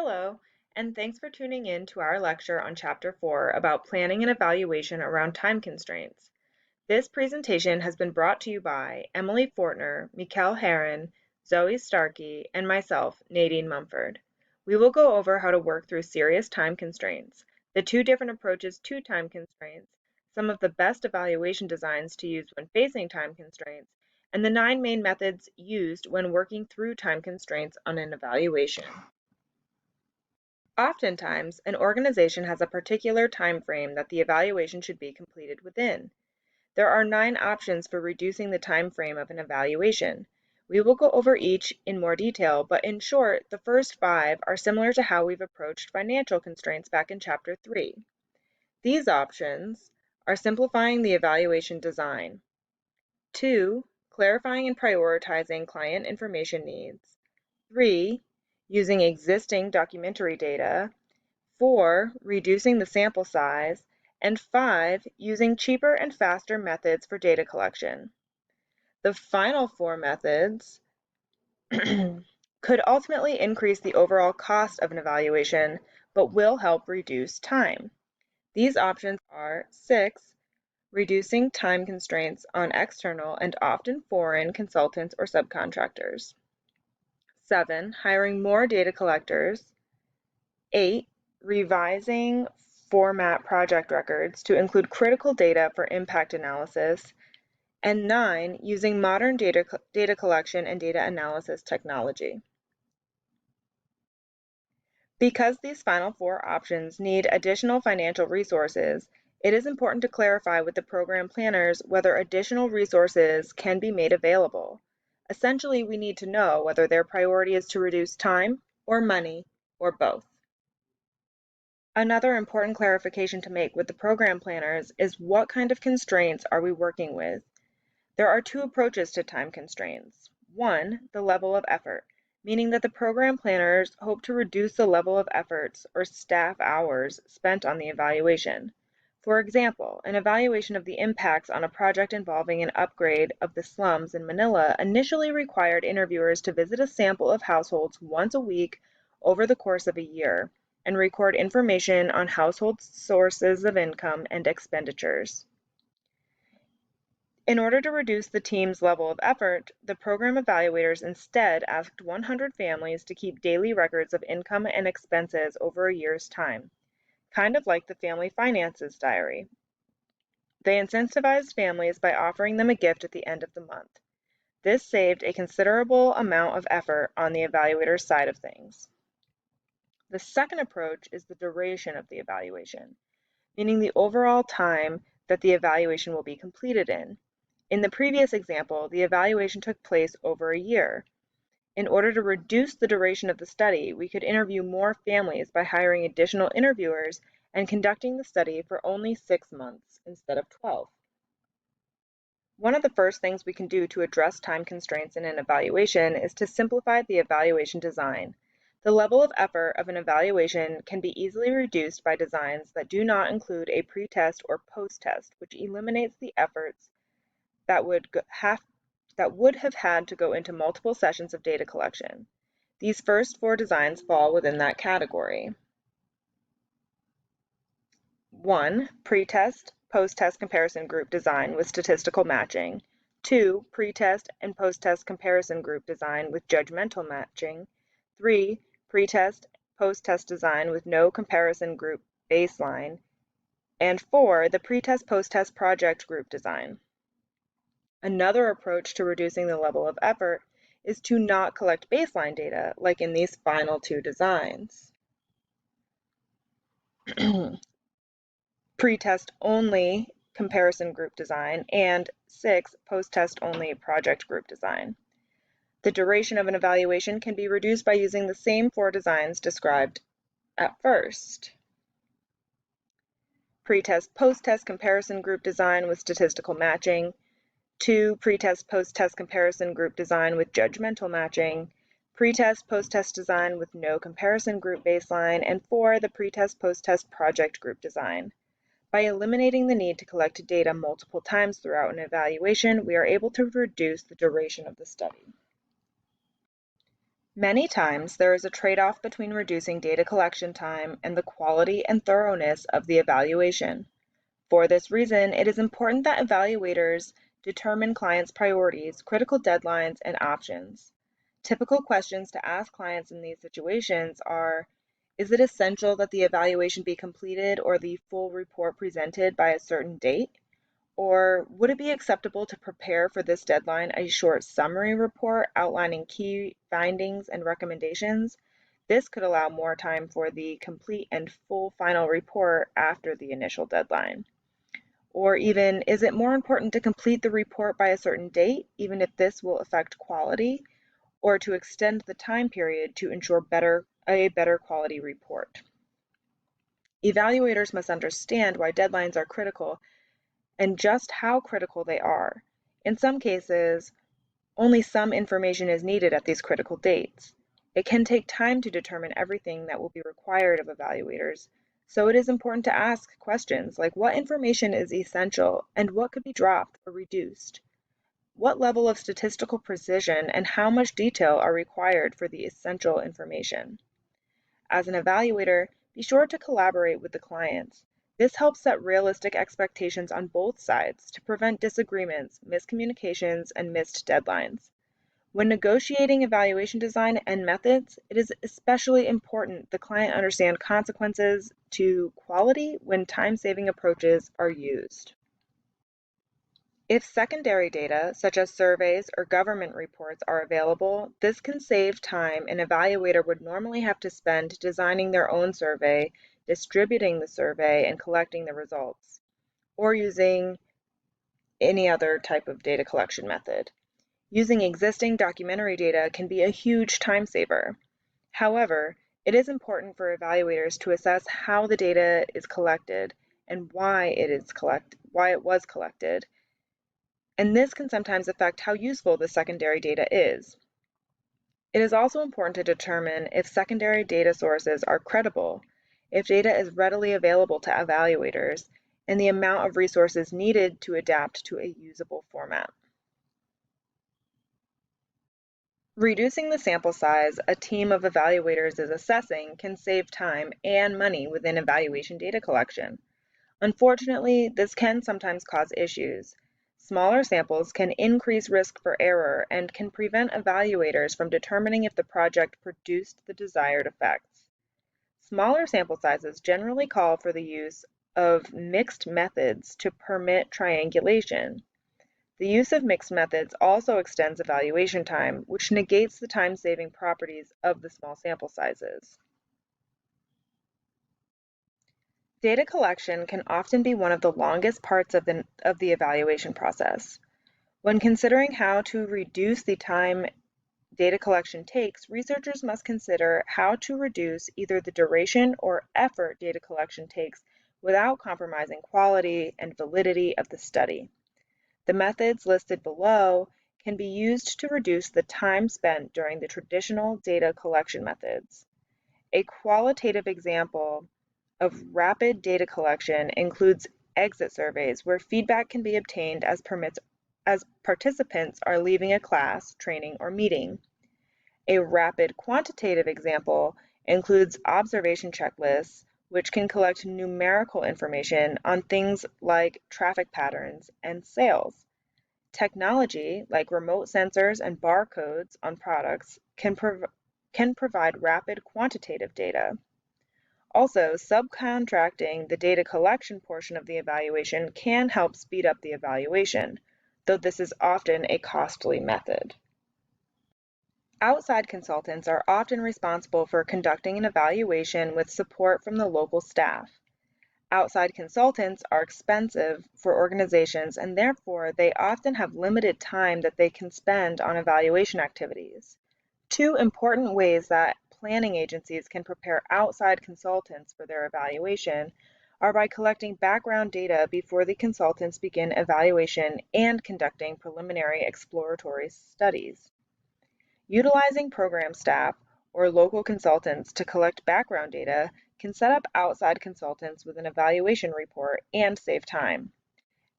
Hello, and thanks for tuning in to our lecture on Chapter 4 about planning and evaluation around time constraints. This presentation has been brought to you by Emily Fortner, Mikkel Herron, Zoe Starkey, and myself, Nadine Mumford. We will go over how to work through serious time constraints, the two different approaches to time constraints, some of the best evaluation designs to use when facing time constraints, and the 9 main methods used when working through time constraints on an evaluation. Oftentimes, an organization has a particular time frame that the evaluation should be completed within. There are 9 options for reducing the time frame of an evaluation. We will go over each in more detail, but in short, the first 5 are similar to how we've approached financial constraints back in Chapter 3. These options are simplifying the evaluation design. 2. Clarifying and prioritizing client information needs. 3. Using existing documentary data. 4. Reducing the sample size. And 5. Using cheaper and faster methods for data collection. The final 4 methods could ultimately increase the overall cost of an evaluation, but will help reduce time. These options are 6. Reducing time constraints on external and often foreign consultants or subcontractors. 7. Hiring more data collectors. 8. Revising format project records to include critical data for impact analysis. And 9. Using modern data collection and data analysis technology. Because these final 4 options need additional financial resources, it is important to clarify with the program planners whether additional resources can be made available. Essentially, we need to know whether their priority is to reduce time or money or both. Another important clarification to make with the program planners is what kind of constraints are we working with? There are 2 approaches to time constraints. 1, the level of effort, meaning that the program planners hope to reduce the level of efforts or staff hours spent on the evaluation. For example, an evaluation of the impacts on a project involving an upgrade of the slums in Manila initially required interviewers to visit a sample of households once a week over the course of a year and record information on household sources of income and expenditures. In order to reduce the team's level of effort, the program evaluators instead asked 100 families to keep daily records of income and expenses over a year's time, kind of like the Family Finances Diary. They incentivized families by offering them a gift at the end of the month. This saved a considerable amount of effort on the evaluator's side of things. The second approach is the duration of the evaluation, meaning the overall time that the evaluation will be completed in. In the previous example, the evaluation took place over a year. In order to reduce the duration of the study, we could interview more families by hiring additional interviewers and conducting the study for only 6 months instead of 12. One of the first things we can do to address time constraints in an evaluation is to simplify the evaluation design. The level of effort of an evaluation can be easily reduced by designs that do not include a pre-test or post-test, which eliminates the efforts that would have had to go into multiple sessions of data collection. These first 4 designs fall within that category. 1. Pre-test, post-test comparison group design with statistical matching. 2. Pre-test and post-test comparison group design with judgmental matching. 3. Pre-test, post-test design with no comparison group baseline. And 4. The pre-test, post-test project group design. Another approach to reducing the level of effort is to not collect baseline data, like in these final 2 designs. Pre-test only comparison group design, and 6, post-test only project group design. The duration of an evaluation can be reduced by using the same 4 designs described at first. Pre-test, post-test comparison group design with statistical matching. 2. Pre-test, post-test comparison group design with judgmental matching. Pre-test, post-test design with no comparison group baseline. And 4. The pre-test, post-test project group design. By eliminating the need to collect data multiple times throughout an evaluation, we are able to reduce the duration of the study. Many times there is a trade-off between reducing data collection time and the quality and thoroughness of the evaluation. For this reason, it is important that evaluators determine clients' priorities, critical deadlines, and options. Typical questions to ask clients in these situations are, is it essential that the evaluation be completed or the full report presented by a certain date? Or would it be acceptable to prepare for this deadline a short summary report outlining key findings and recommendations? This could allow more time for the complete and full final report after the initial deadline. Or even, is it more important to complete the report by a certain date, even if this will affect quality, or to extend the time period to ensure a better quality report? Evaluators must understand why deadlines are critical and just how critical they are. In some cases, only some information is needed at these critical dates. It can take time to determine everything that will be required of evaluators, so it is important to ask questions like what information is essential and what could be dropped or reduced? What level of statistical precision and how much detail are required for the essential information? As an evaluator, be sure to collaborate with the clients. This helps set realistic expectations on both sides to prevent disagreements, miscommunications, and missed deadlines. When negotiating evaluation design and methods, it is especially important the client understand consequences to quality when time-saving approaches are used. If secondary data, such as surveys or government reports, are available, this can save time an evaluator would normally have to spend designing their own survey, distributing the survey, and collecting the results, or using any other type of data collection method. Using existing documentary data can be a huge time saver. However, it is important for evaluators to assess how the data is collected and why it was collected, and this can sometimes affect how useful the secondary data is. It is also important to determine if secondary data sources are credible, if data is readily available to evaluators, and the amount of resources needed to adapt to a usable format. Reducing the sample size a team of evaluators is assessing can save time and money within evaluation data collection. Unfortunately, this can sometimes cause issues. Smaller samples can increase risk for error and can prevent evaluators from determining if the project produced the desired effects. Smaller sample sizes generally call for the use of mixed methods to permit triangulation. The use of mixed methods also extends evaluation time, which negates the time-saving properties of the small sample sizes. Data collection can often be one of the longest parts of the evaluation process. When considering how to reduce the time data collection takes, researchers must consider how to reduce either the duration or effort data collection takes without compromising quality and validity of the study. The methods listed below can be used to reduce the time spent during the traditional data collection methods. A qualitative example of rapid data collection includes exit surveys, where feedback can be obtained as participants are leaving a class, training, or meeting. A rapid quantitative example includes observation checklists, which can collect numerical information on things like traffic patterns and sales. Technology, like remote sensors and barcodes on products, can provide rapid quantitative data. Also, subcontracting the data collection portion of the evaluation can help speed up the evaluation, though this is often a costly method. Outside consultants are often responsible for conducting an evaluation with support from the local staff. Outside consultants are expensive for organizations, and therefore they often have limited time that they can spend on evaluation activities. Two important ways that planning agencies can prepare outside consultants for their evaluation are by collecting background data before the consultants begin evaluation and conducting preliminary exploratory studies. Utilizing program staff or local consultants to collect background data can set up outside consultants with an evaluation report and save time.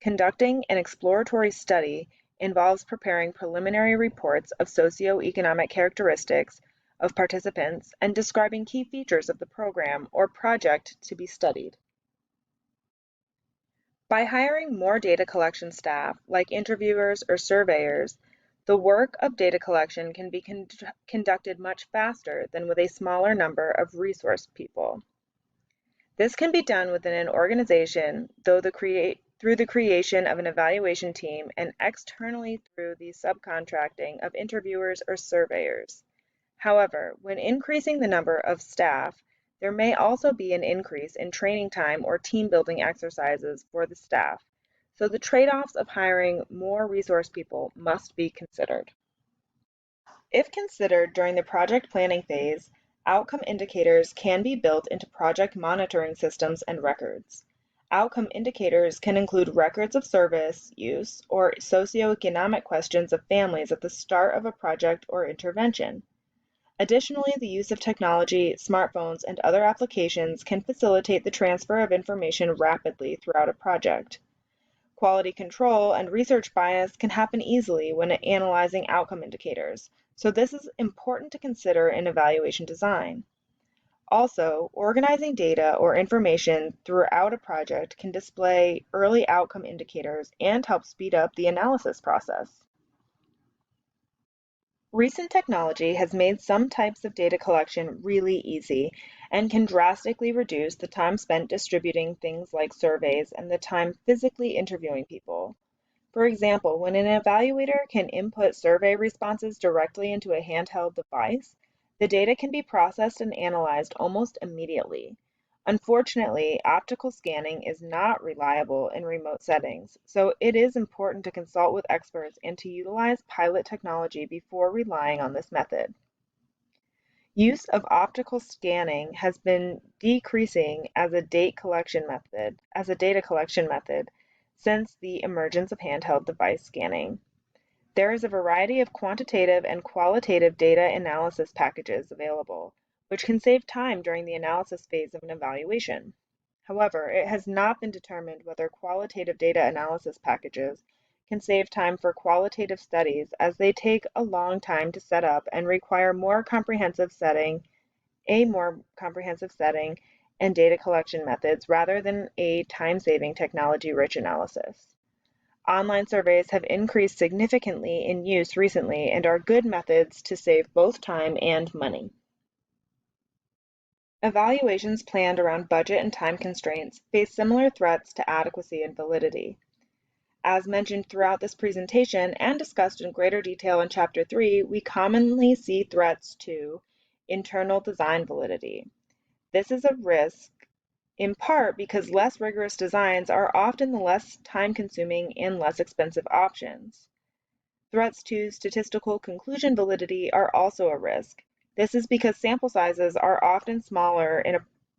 Conducting an exploratory study involves preparing preliminary reports of socioeconomic characteristics of participants and describing key features of the program or project to be studied. By hiring more data collection staff, like interviewers or surveyors, the work of data collection can be conducted much faster than with a smaller number of resource people. This can be done within an organization through the creation of an evaluation team and externally through the subcontracting of interviewers or surveyors. However, when increasing the number of staff, there may also be an increase in training time or team building exercises for the staff, so the trade-offs of hiring more resource people must be considered. If considered during the project planning phase, outcome indicators can be built into project monitoring systems and records. Outcome indicators can include records of service use or socioeconomic questions of families at the start of a project or intervention. Additionally, the use of technology, smartphones, and other applications can facilitate the transfer of information rapidly throughout a project. Quality control and research bias can happen easily when analyzing outcome indicators, so this is important to consider in evaluation design. Also, organizing data or information throughout a project can display early outcome indicators and help speed up the analysis process. Recent technology has made some types of data collection really easy and can drastically reduce the time spent distributing things like surveys and the time physically interviewing people. For example, when an evaluator can input survey responses directly into a handheld device, the data can be processed and analyzed almost immediately. Unfortunately, optical scanning is not reliable in remote settings, so it is important to consult with experts and to utilize pilot technology before relying on this method. Use of optical scanning has been decreasing as a data collection method since the emergence of handheld device scanning. There is a variety of quantitative and qualitative data analysis packages available, which can save time during the analysis phase of an evaluation. However, it has not been determined whether qualitative data analysis packages can save time for qualitative studies as they take a long time to set up and require a more comprehensive setting and data collection methods rather than a time-saving technology-rich analysis. Online surveys have increased significantly in use recently and are good methods to save both time and money. Evaluations planned around budget and time constraints face similar threats to adequacy and validity. As mentioned throughout this presentation and discussed in greater detail in Chapter 3, we commonly see threats to internal design validity. This is a risk in part because less rigorous designs are often the less time-consuming and less expensive options. Threats to statistical conclusion validity are also a risk. This is because sample sizes are often smaller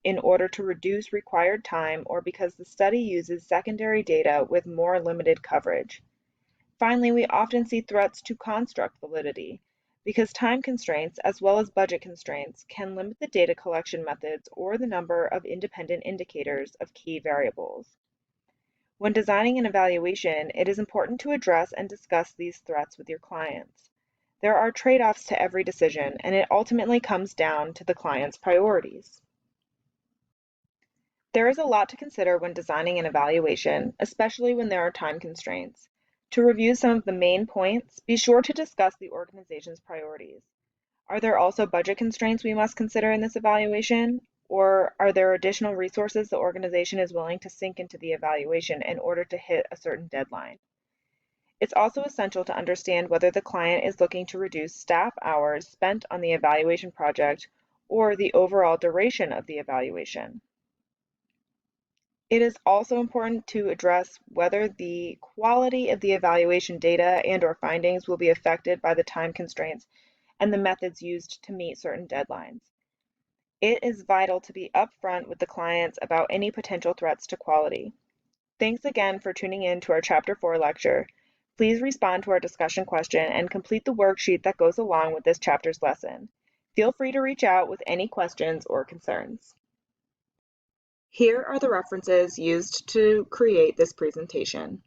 in order to reduce required time or because the study uses secondary data with more limited coverage. Finally, we often see threats to construct validity because time constraints as well as budget constraints can limit the data collection methods or the number of independent indicators of key variables. When designing an evaluation, it is important to address and discuss these threats with your clients. There are trade-offs to every decision, and it ultimately comes down to the client's priorities. There is a lot to consider when designing an evaluation, especially when there are time constraints. To review some of the main points, be sure to discuss the organization's priorities. Are there also budget constraints we must consider in this evaluation? Or are there additional resources the organization is willing to sink into the evaluation in order to hit a certain deadline? It's also essential to understand whether the client is looking to reduce staff hours spent on the evaluation project or the overall duration of the evaluation. It is also important to address whether the quality of the evaluation data and/or findings will be affected by the time constraints and the methods used to meet certain deadlines. It is vital to be upfront with the clients about any potential threats to quality. Thanks again for tuning in to our Chapter 4 lecture. Please respond to our discussion question and complete the worksheet that goes along with this chapter's lesson. Feel free to reach out with any questions or concerns. Here are the references used to create this presentation.